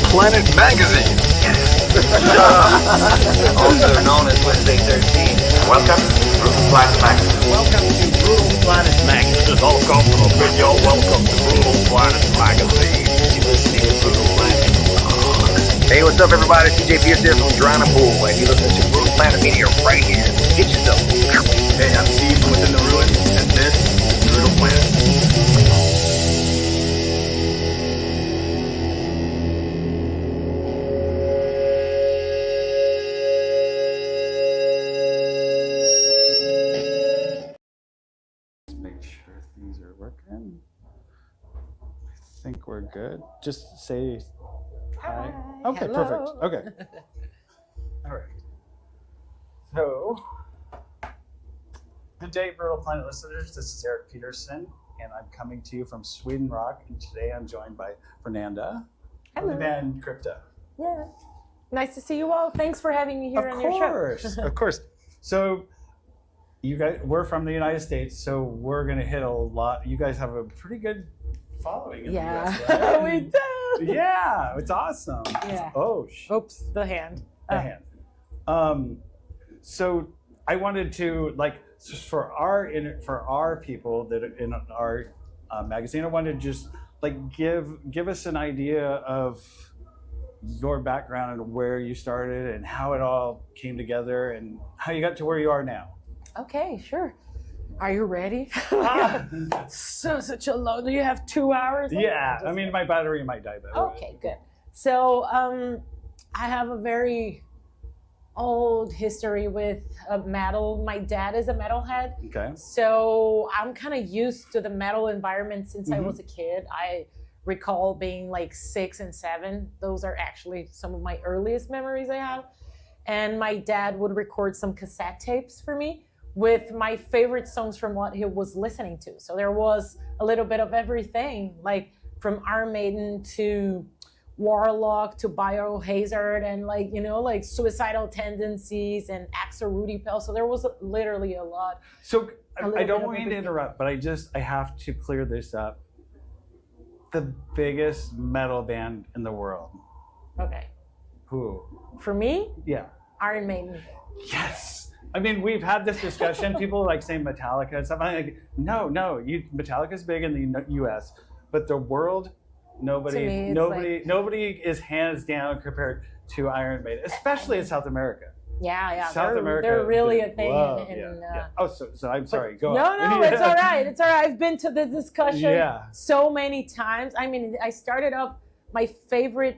Planet Magazine. Also known as Wednesday 13. Welcome to Brutal Planet Magazine. Welcome to Brutal Planet Magazine. Welcome to the video. Welcome to Brutal Planet Magazine. You're listening to Brutal Planet. Hey, what's up, everybody? CJ Pierce here from Drowning Pool, and you're listening to Brutal Planet Media right here. Get yourself. Hey, I'm Steve from Within the Ruins, and this is Brutal Planet. Make sure things are working. I think we're good. Just say hi. Okay, hello. perfect. Okay. All right. So, good day, Brutal Planet listeners. This is Eric Peterson, and I'm coming to you from Sweden Rock. And today I'm joined by Fernanda from the Hello. band Crypta. Yeah. Nice to see you all. Thanks for having me here Of on your show. course, of course. So, you guys, we're from the United States, so we're gonna hit a lot. You guys have a pretty good following in Yeah, the US, right? we do. Yeah, it's awesome. Yeah. Oh, Oops, the hand. the hand. So I wanted to just for our people that are in our magazine, I wanted to just give us an idea of your background and where you started and how it all came together and how you got to where you are now. Okay, sure. Are you ready? Ah. Such a long. Do you have 2 hours? Yeah, I mean my battery might die, but Okay, good. So I have a very old history with metal. My dad is a metalhead. Okay. So I'm kind of used to the metal environment since I Mhm. was a kid. I recall being like 6 and 7. Those are actually some of my earliest memories I have. And my dad would record some cassette tapes for me with my favorite songs from what he was listening to. So there was a little bit of everything, like from Iron Maiden to Warlock to Biohazard and like Suicidal Tendencies and Axel Rudy Pell. So there was literally a lot. So A little I bit don't of mean to everything. interrupt, but I have to clear this up. The biggest metal band in the world. Okay. Who? For me, Yeah. Iron Maiden. Yes. I mean, we've had this discussion. People like saying Metallica and stuff. I'm like, no. Metallica's big in the U.S., but the world, To me, it's nobody is hands down compared to Iron Maiden, especially in South America. Yeah. South they're, America, they're really a thing. Whoa, in, yeah. Oh, so I'm sorry. Go no, on. it's all right. It's all right. I've been to this discussion Yeah. so many times. I mean, I started off, my favorite,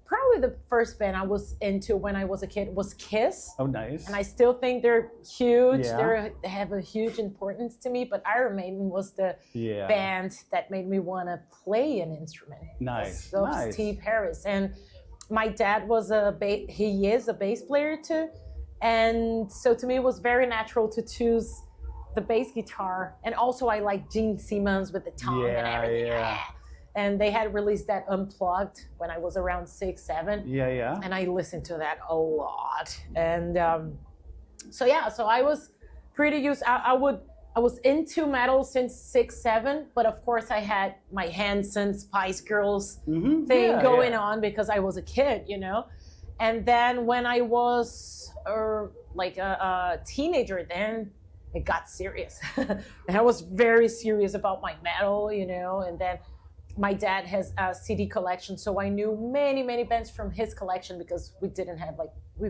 probably the first band I was into when I was a kid was Kiss. Oh, nice. And I still think they're huge. Yeah. They have a huge importance to me. But Iron Maiden was the Yeah. band that made me want to play an instrument. Nice. Of Nice. Steve Harris. And my dad was he is a bass player too. And so to me, it was very natural to choose the bass guitar. And also I like Gene Simmons with the tongue and Yeah, everything. yeah. And they had released that Unplugged when I was around 6, 7. Yeah. And I listened to that a lot. And so I was pretty used. I was into metal since 6, 7, but of course I had my Hanson Spice Girls Mm-hmm. thing going on because I was a kid, And then when I was a teenager, then it got serious. And I was very serious about my metal, And then my dad has a CD collection, so I knew many, many bands from his collection because we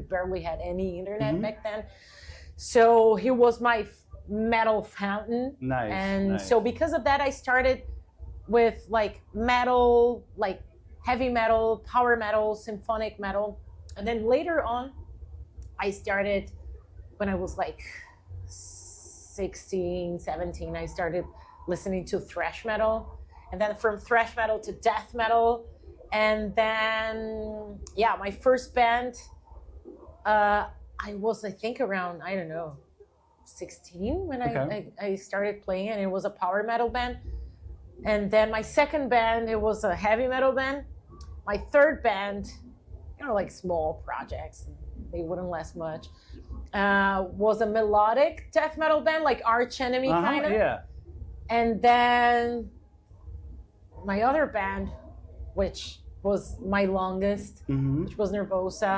barely had any internet back then. So he was my metal fountain. Nice. And nice. so because of that, I started with metal, heavy metal, power metal, symphonic metal. And then later on, I started, when I was 16, 17, I started listening to thrash metal. And then from thrash metal to death metal. And then, my first band, I was, I think, around, 16 when I started playing, and it was a power metal band. And then my second band, it was a heavy metal band. My third band, small projects, they wouldn't last much, was a melodic death metal band, like Arch Enemy kind of. Yeah. And then my other band, which was my longest, Mm-hmm. which was Nervosa.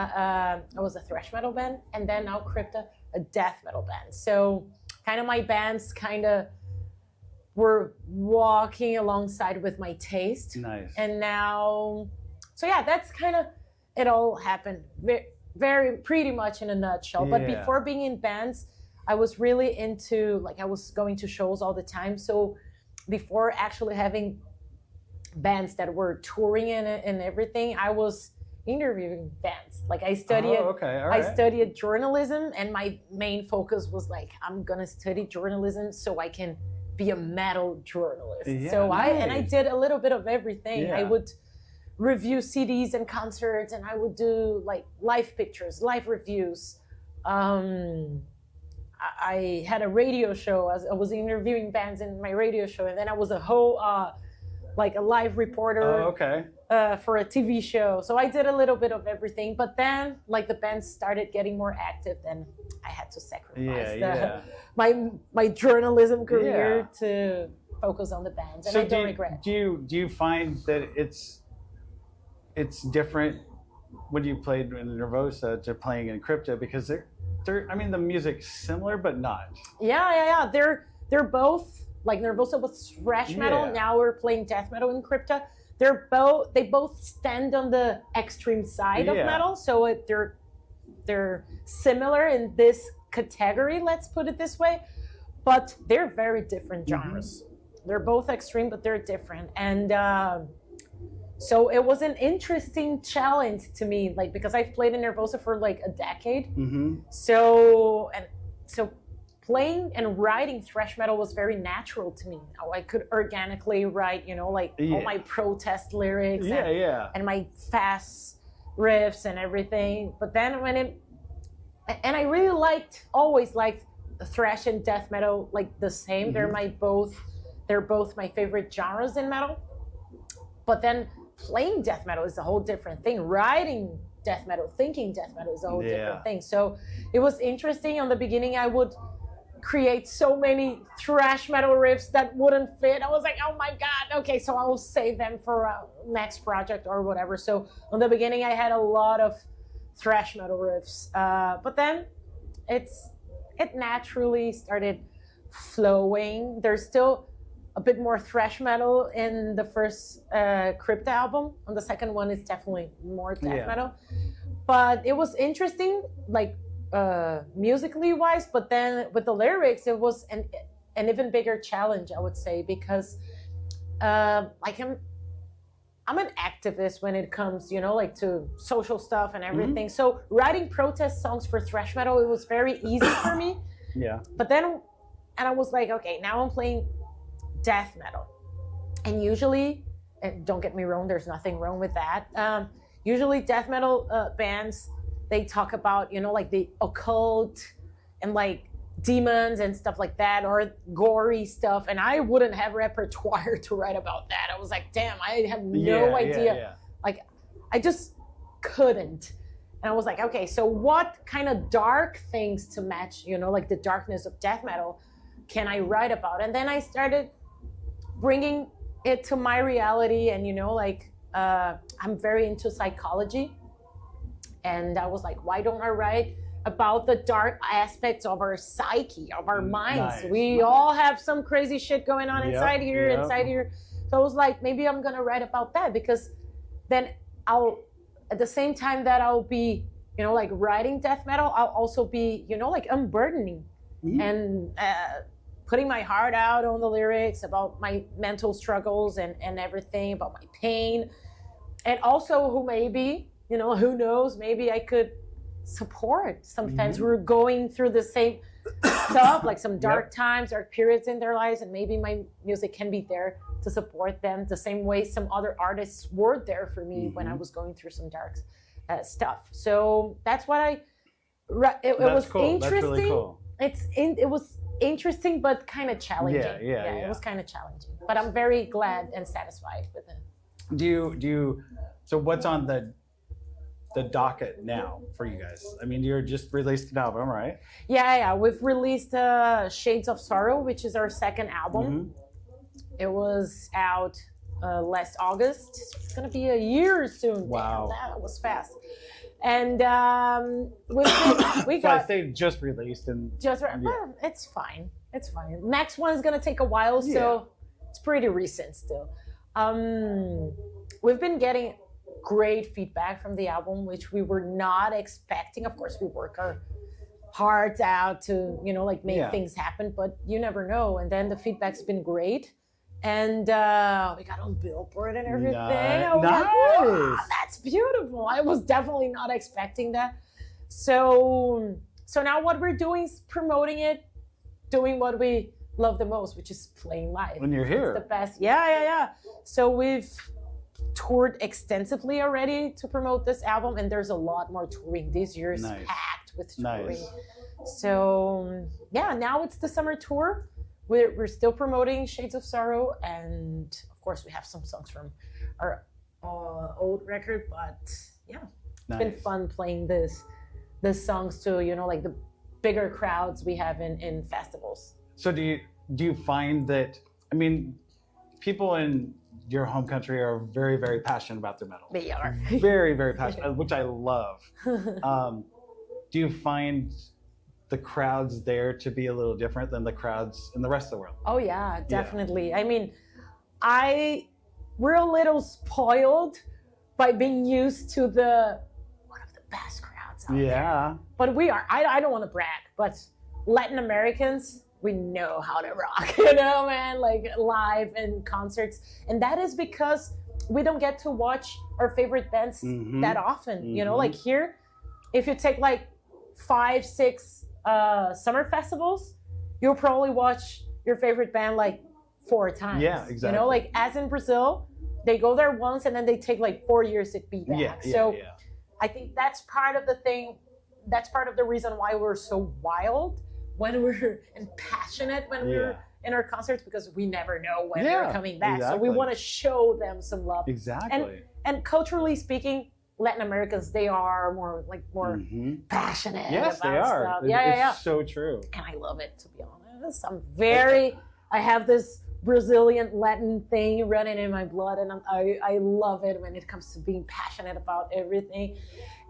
I was a thrash metal band, and then now Crypta, a death metal band. So kind of my bands kind of were walking alongside with my taste. Nice. And now, so yeah, that's kind of, it all happened very pretty much in a nutshell. But Yeah. before being in bands, I was really into, like, I was going to shows all the time. So before actually having bands that were touring and everything, I was interviewing bands. Like I studied, okay, all right. I studied journalism, and my main focus was like, I'm gonna study journalism so I can be a metal journalist. Yeah, So I nice. did a little bit of everything. Yeah. I would review CDs and concerts, and I would do like live pictures, live reviews. I had a radio show. I was interviewing bands in my radio show, and then I was a whole like a live reporter. Oh, okay. For a TV show. So I did a little bit of everything, but then like the band started getting more active, then I had to sacrifice my journalism career to focus on the bands, and I don't regret. Do you find that it's different when you played in Nervosa to playing in Crypta, because they're I mean the music's similar but not. Yeah. They're both, like Nervosa was thrash metal. Yeah. Now we're playing death metal in Crypta. They both stand on the extreme side of Yeah. metal, so they're similar in this category, let's put it this way, but they're very different genres. They're both extreme, but they're different. And so it was an interesting challenge to me, like, because I've played in Nervosa for like a decade. Mm-hmm. So playing and writing thrash metal was very natural to me. Now I could organically write, like all my protest lyrics and my fast riffs and everything. But then and I really always liked thrash and death metal like the same. Mm-hmm. They're both my favorite genres in metal. But then playing death metal is a whole different thing. Writing death metal, thinking death metal is a whole different thing. So it was interesting. On the beginning, I would create so many thrash metal riffs that wouldn't fit. I was like, oh my God, okay, so I will save them for a next project or whatever. So on the beginning, I had a lot of thrash metal riffs. But then it naturally started flowing. There's still a bit more thrash metal in the first Crypta album. On the second one, it's definitely more death metal. But it was interesting, like musically wise, but then with the lyrics, it was an even bigger challenge, I would say, because like I'm an activist when it comes, like to social stuff and everything. So writing protest songs for thrash metal, it was very easy for me. Yeah. But then, and I was like, okay, now I'm playing death metal. And usually, and don't get me wrong, there's nothing wrong with that. Usually death metal bands, they talk about, like the occult and like demons and stuff like that, or gory stuff. And I wouldn't have repertoire to write about that. I was like, damn, I have no idea. Yeah. Like, I just couldn't. And I was like, okay, so what kind of dark things to match, like the darkness of death metal can I write about? And then I started bringing it to my reality. And, I'm very into psychology. And I was like, why don't I write about the dark aspects of our psyche, of our minds? We all have some crazy shit going on inside here. So I was like, maybe I'm going to write about that, because then at the same time that I'll be, like writing death metal, I'll also be, like unburdening and putting my heart out on the lyrics about my mental struggles and everything, about my pain. And also who knows, maybe I could support some fans who are going through the same stuff, like some dark times, dark periods in their lives, and maybe my music can be there to support them the same way some other artists were there for me when I was going through some dark stuff. So that's what it was cool. interesting. That's really cool. It was interesting, but kind of challenging. Yeah. It was kind of challenging, but I'm very glad and satisfied with it. Do you? So what's on the docket now for you guys? I mean, you just released an album, right? Yeah. We've released Shades of Sorrow, which is our second album. It was out last August. It's gonna be a year soon. Wow. Damn, that was fast. And we So I got say just released and just right. Yeah. Well, it's fine. It's fine. Next one's gonna take a while, so it's pretty recent still. We've been getting great feedback from the album, which we were not expecting. Of course, we work our hearts out to, you know, like make things happen, but you never know. And then the feedback's been great. And we got on Billboard and everything. I was like, wow, that's beautiful. I was definitely not expecting that. So now what we're doing is promoting it, doing what we love the most, which is playing live. when you're here. It's the best. Yeah. So we've toured extensively already to promote this album, and there's a lot more touring. This year is packed with touring. Nice. So yeah, now it's the summer tour. We're still promoting Shades of Sorrow, and of course we have some songs from our old record. But yeah, it's been fun playing the songs to, you know, like the bigger crowds we have in festivals. So do you find that, I mean, people in your home country are very, very passionate about their metal. They are. Very, very passionate, which I love. Do you find the crowds there to be a little different than the crowds in the rest of the world? Oh yeah, definitely. Yeah. I mean, we're a little spoiled by being used to one of the best crowds out there. But we are. I don't want to brag, but Latin Americans, we know how to rock, you know, man, like live and concerts. And that is because we don't get to watch our favorite bands that often, you know, like here, if you take like 5-6 summer festivals, you'll probably watch your favorite band like 4 times. Yeah, exactly. You know, like as in Brazil, they go there once and then they take like 4 years to be back. So I think that's part of the thing. That's part of the reason why we're so wild when we're and passionate when we're in our concerts, because we never know when they're coming back. Exactly. So we want to show them some love. Exactly. And culturally speaking, Latin Americans, they are more passionate Yes, about they are. stuff. It's so true. And I love it, to be honest. I have this Brazilian Latin thing running in my blood, and I love it when it comes to being passionate about everything.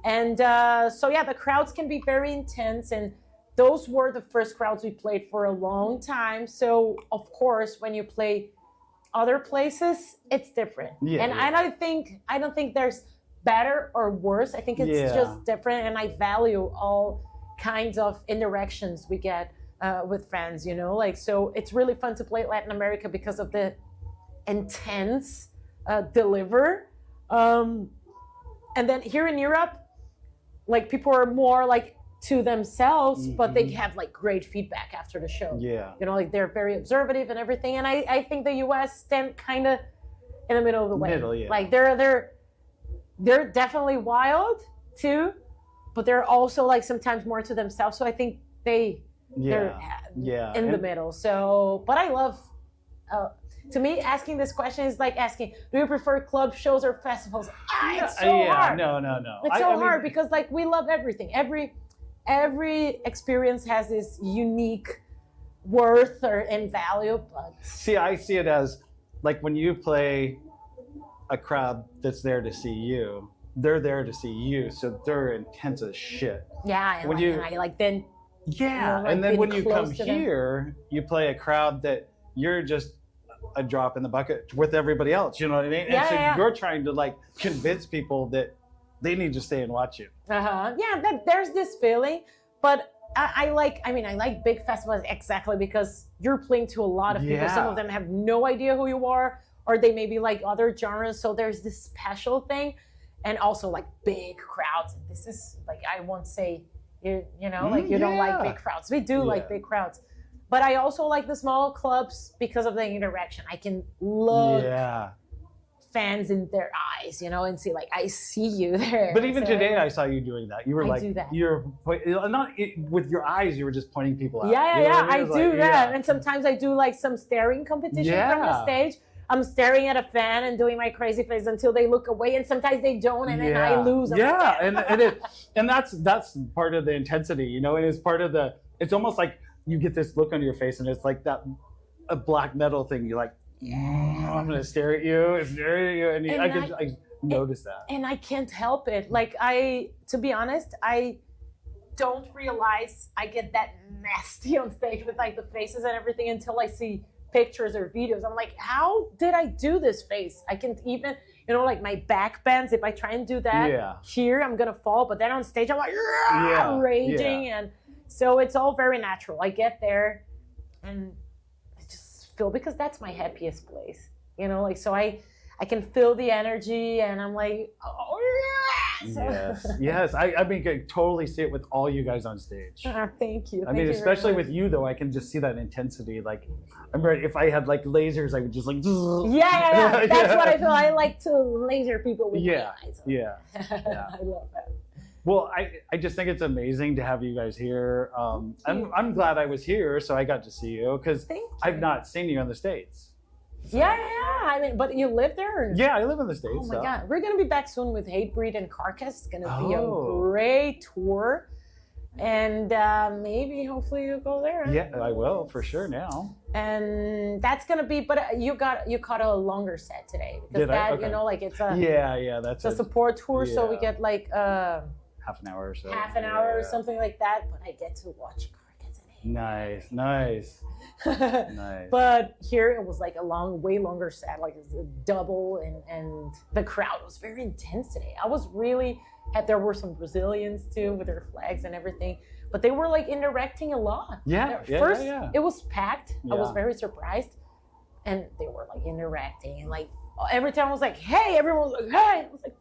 And the crowds can be very intense, and those were the first crowds we played for a long time. So of course, when you play other places, it's different. And I don't think there's better or worse. I think it's just different, and I value all kinds of interactions we get with fans, you know, like, so it's really fun to play Latin America because of the intense deliver. And then here in Europe, like, people are more like to themselves, but they have like great feedback after the show. You know, like, they're very observative and everything. And I think the US stand kind of in the middle of the way. Like, they're definitely wild too, but they're also like sometimes more to themselves. So I think they're in the middle. So, but I love, to me, asking this question is like asking, do you prefer club shows or festivals? It's so hard. No. It's so hard because, like, we love everything. Every experience has this unique worth and value. But see, I see it as like when you play a crowd that's there to see you, they're there to see you, so they're intense as shit. Yeah, when and then when you come here, you play a crowd that you're just a drop in the bucket with everybody else. You know what I mean? And so you're trying to like convince people that they need to stay and watch you. There's this feeling, but I like big festivals exactly because you're playing to a lot of people. Some of them have no idea who you are, or they maybe like other genres. So there's this special thing, and also like big crowds. This is like, I won't say you don't like big crowds. We do like big crowds, but I also like the small clubs because of the interaction. I can look fans in their eyes, you know, and see, like, I see you there. But even today, I saw you doing that. You were you're not with your eyes. You were just pointing people out. I do that, and sometimes I do like some staring competition from the stage. I'm staring at a fan and doing my crazy face until they look away, and sometimes they don't, and then I lose. And that's part of the intensity, you know. And it's part of it's almost like you get this look on your face, and it's like a black metal thing. You're like, I'm gonna stare at you, and And I notice that. And I can't help it. Like to be honest, I don't realize I get that nasty on stage with like the faces and everything until I see pictures or videos. I'm like, how did I do this face? I can't even, like my back bends. If I try and do that here, I'm gonna fall. But then on stage, I'm like raging, and so it's all very natural. I get there, and I just feel, because that's my happiest place. Like so I can feel the energy, and I'm like, oh yeah. Yes. I mean, I totally see it with all you guys on stage. Thank you. I mean, especially with you though, I can just see that intensity. Like, I remember if I had like lasers, I would just like. Yeah. That's what I feel. I like to laser people with my eyes. Yeah. I love that. Well, I just think it's amazing to have you guys here. I'm glad I was here, so I got to see you, because I've not seen you in the States. Yeah. I mean, but you live there? Yeah, I live in the States. Oh my God. We're going to be back soon with Hatebreed and Carcass. It's going to be a great tour. And maybe, hopefully, you'll go there. Yeah, I will, for sure now. And that's going to be, but you caught a longer set today. Because Okay. it's a, that's a support tour. So we get like half an hour or so. Half an hour or something like that. But I get to watch Carcass and Hatebreed. Nice. Nice. But here it was like way longer set, like it's a double, and the crowd was very intense today. I was really there were some Brazilians too with their flags and everything, but they were like interacting a lot. First, it was packed. I was very surprised, and they were like interacting, and like every time I was like, hey, everyone was like, hey, I was like,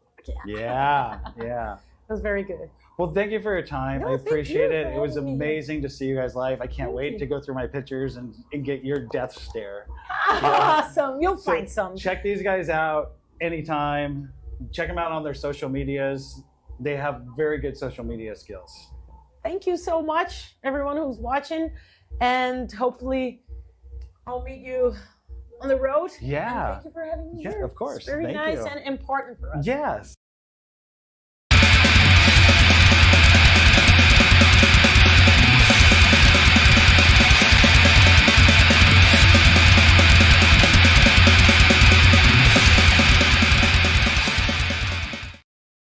yeah. It was very good. Well, thank you for your time. No, I appreciate it. It was having me. amazing to see you guys live. I can't wait to go through my pictures and get your death stare. Awesome. You'll find some. Check these guys out anytime. Check them out on their social medias. They have very good social media skills. Thank you so much, everyone who's watching. And hopefully I'll meet you on the road. Yeah. And thank you for having me here. Of course. It's very Thank nice you. and important for us. Yes.